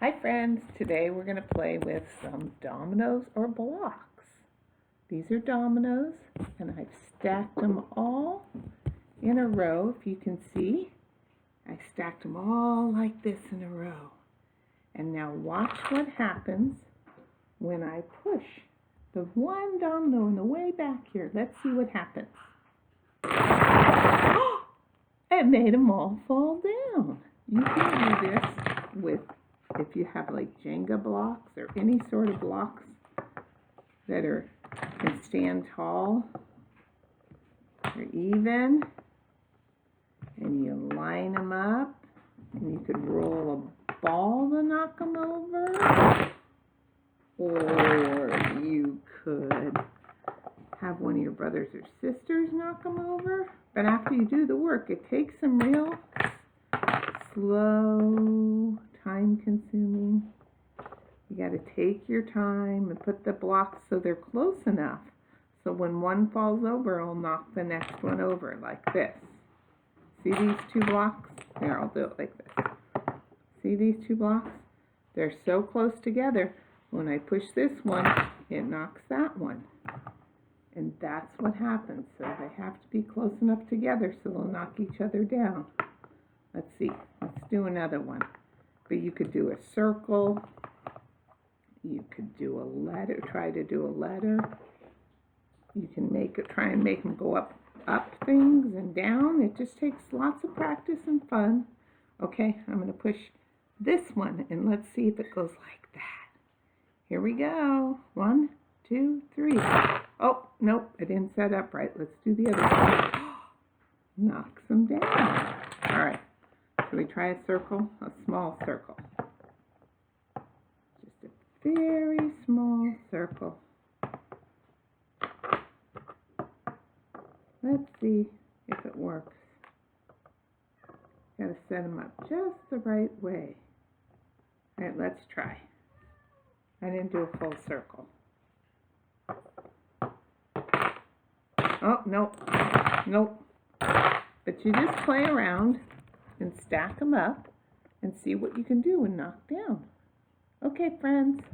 Hi friends, today we're going to play with some dominoes or blocks. These are dominoes and I've stacked them all in a row, if you can see. I stacked them all like this in a row. And now watch what happens when I push the one domino in the way back here. Let's see what happens. It made them all fall down. You can do this with if you have like Jenga blocks or any sort of blocks that can stand tall or even, and you line them up, and you could roll a ball to knock them over, or you could have one of your brothers or sisters knock them over. But after you do the work, it takes some real slow, time-consuming. You got to take your time and put the blocks so they're close enough so when one falls over, I'll knock the next one over like this. See these two blocks? Here, I'll do it like this. See these two blocks? They're so close together. When I push this one, it knocks that one. And that's what happens. So they have to be close enough together so they'll knock each other down. Let's see. Let's do another one. But you could do a circle. You could do a letter. Try to do a letter. You can try and make them go up things and down. It just takes lots of practice and fun. Okay, I'm going to push this one and let's see if it goes like that. Here we go. 1, 2, 3. Oh, nope, I didn't set up right. Let's do the other one. Knocks them down. All right. Should we try a circle? A small circle. Just a very small circle. Let's see if it works. Got to set them up just the right way. All right, let's try. I didn't do a full circle. Oh, nope. Nope. But you just play around and stack them up and see what you can do and knock down. Okay, friends.